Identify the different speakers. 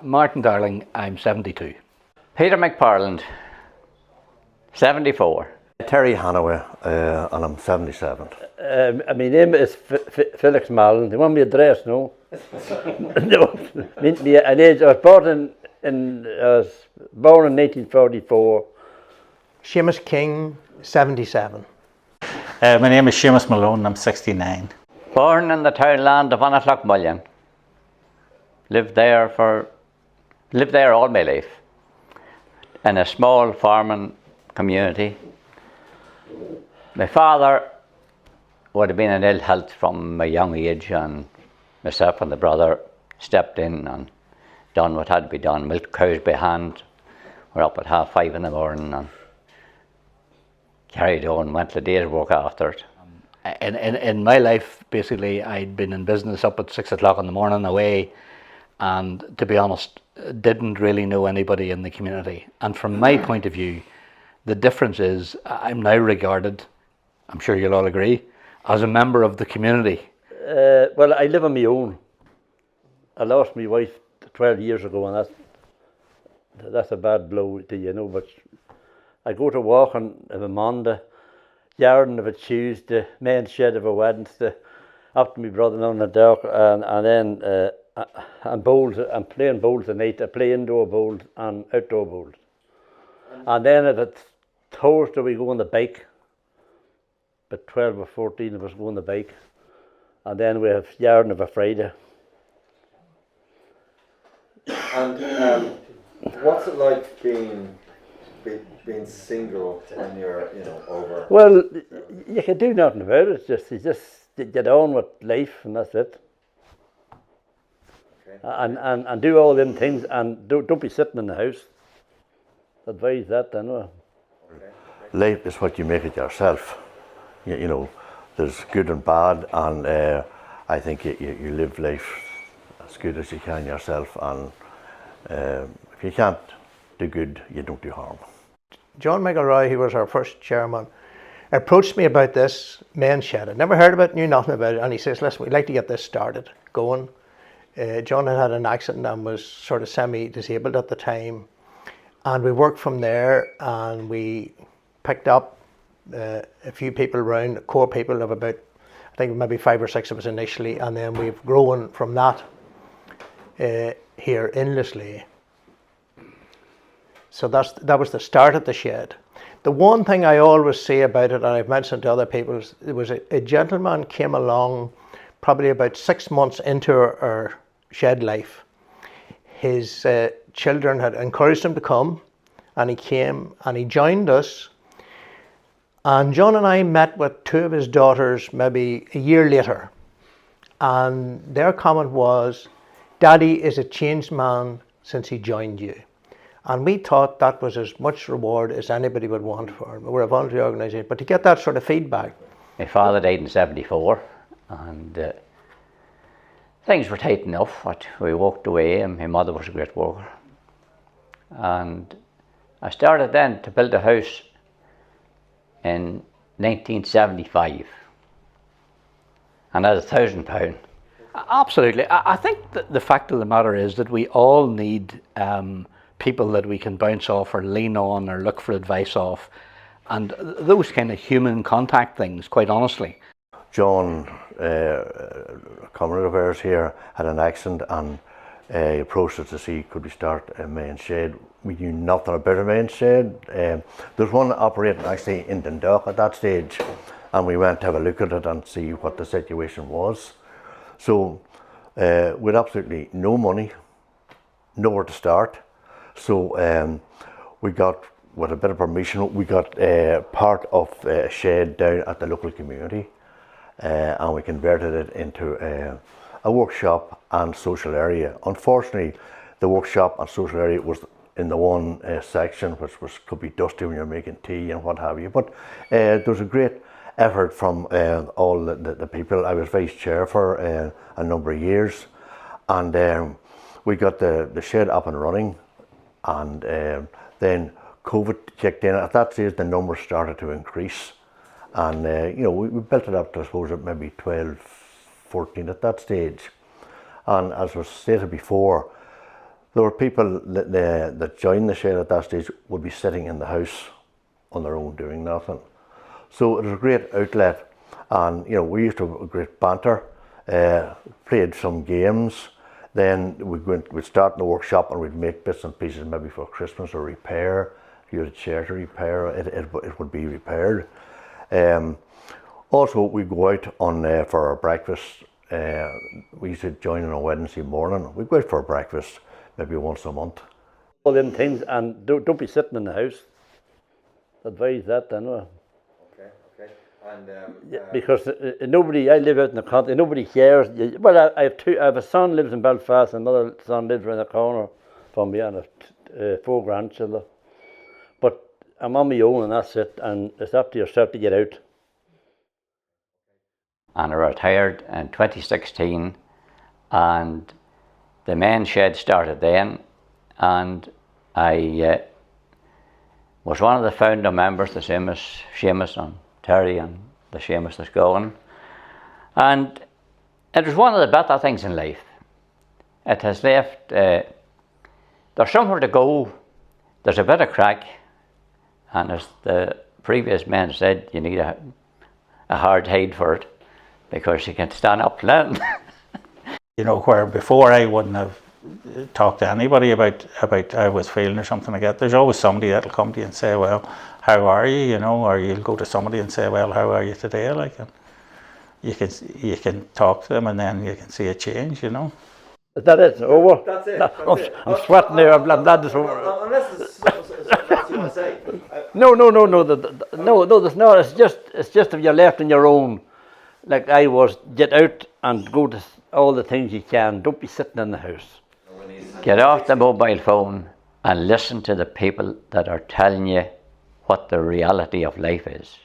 Speaker 1: Martin Darling, I'm 72.
Speaker 2: Peter McParland, 74.
Speaker 3: Terry Hanaway, and I'm 77.
Speaker 4: My name is Felix Mallon. Do you want my address? No. No. An age. I was born in 1944.
Speaker 5: Seamus King, 77.
Speaker 6: My name is Seamus Malone, I'm 69.
Speaker 2: Born in the townland of Annatlough. Lived there all my life. In a small farming community. My father would have been in ill health from a young age, and myself and the brother stepped in and done what had to be done. Milked cows by hand. We're up at 5:30 in the morning and carried on, went to the day's work after it.
Speaker 1: In my life, basically, I'd been in business up at 6 o'clock in the morning away, and to be honest, didn't really know anybody in the community. And from my point of view, the difference is I'm now regarded, I'm sure you'll all agree, as a member of the community.
Speaker 4: Well, I live on my own. I lost my wife 12 years ago, and that's a bad blow to you know. But I go to walk on a Monday, Yarden of a Tuesday, Men's Shed of a Wednesday, up to my brother on the dock, and then and bowls. I'm playing bowls at night. I play indoor bowls and outdoor bowls. And then if it's Thursday, we go on the bike. But 12 or 14 of us go on the bike. And then we have Yarden of a Friday.
Speaker 7: And what's it like being single when you're over?
Speaker 4: Well, you can do nothing about it. You just get on with life, and that's it. Okay. And do all them things, and don't be sitting in the house. Advise that, anyway.
Speaker 3: Okay. Life is what you make it yourself. You know, there's good and bad, and I think you live life as good as you can yourself, and if you can't do good, you don't do harm.
Speaker 5: John McElroy, who was our first chairman, approached me about this men's shed. I'd never heard about it, knew nothing about it, and he says, listen, we'd like to get this started, going. John had an accident and was sort of semi-disabled at the time, and we worked from there, and we picked up a few people around, core people of about, I think maybe 5 or 6 of us initially, and then we've grown from that here in Lislea. So that was the start of the shed. The one thing I always say about it, and I've mentioned to other people, is there was a gentleman came along probably about 6 months into our shed life. His children had encouraged him to come, and he came and he joined us. And John and I met with 2 of his daughters maybe a year later, and their comment was, Daddy is a changed man since he joined you. And we thought that was as much reward as anybody would want for him. We're a voluntary organisation, but to get that sort of feedback.
Speaker 2: My father died in 74, and things were tight enough. We walked away, and my mother was a great worker. And I started then to build a house in 1975, and that was £1,000.
Speaker 1: Absolutely. I think that the fact of the matter is that we all need people that we can bounce off or lean on or look for advice off, and those kind of human contact things, quite honestly.
Speaker 3: John, a comrade of ours here, had an accident, and he approached us to see could we start a men's shed. We knew nothing about a men's shed. There's one operating actually in Dundalk at that stage, and we went to have a look at it and see what the situation was. So with absolutely no money, nowhere to start. So we got, with a bit of permission, we got part of a shed down at the local community, and we converted it into a workshop and social area. Unfortunately, the workshop and social area was in the one section which could be dusty when you're making tea and what have you. But there was a great effort from all the people. I was vice chair for a number of years, and we got the shed up and running, and then COVID kicked in. At that stage the numbers started to increase, and we built it up to, I suppose, at maybe 12, 14 at that stage. And as was stated before, There were people that joined the shed at that stage would be sitting in the house on their own doing nothing. So it was a great outlet, and you know, we used to have a great banter, played some games. Then we'd start in the workshop and we'd make bits and pieces maybe for Christmas or repair. If you had a chair to repair, it would be repaired. Also, we'd go out on for our breakfast. We used to join on a Wednesday morning. We'd go out for breakfast maybe once a month.
Speaker 4: All them things, and don't be sitting in the house. Advise that, anyway.
Speaker 7: Okay. And
Speaker 4: Because nobody, I live out in the country, nobody cares. Well, I have a son lives in Belfast, another son lives around the corner from me, and I have 4 grandchildren. But I'm on my own, and that's it, and it's up to yourself to get out.
Speaker 2: And I retired in 2016, and the men's shed started then, and I was one of the founder members, the same as Seamus and Terry and the Seamus that's going. And it was one of the better things in life. It has left, there's somewhere to go, there's a bit of crack, and as the previous men said, you need a hard hide for it, because you can stand up then.
Speaker 6: You know, where before I wouldn't have talked to anybody about how I was feeling or something like that. There's always somebody that'll come to you and say, well, how are you, you know, or you'll go to somebody and say, well, how are you today, like, and you can talk to them and then you can see a change, you know.
Speaker 4: Is that it? Over?
Speaker 7: that's it.
Speaker 4: I'm sweating there, I'm glad it's over.
Speaker 7: Unless it's something you want to say.
Speaker 4: No, there's not. It's just if you're left on your own, like I was, get out and go to all the things you can. Don't be sitting in the house.
Speaker 2: Get off the mobile phone and listen to the people that are telling you what the reality of life is.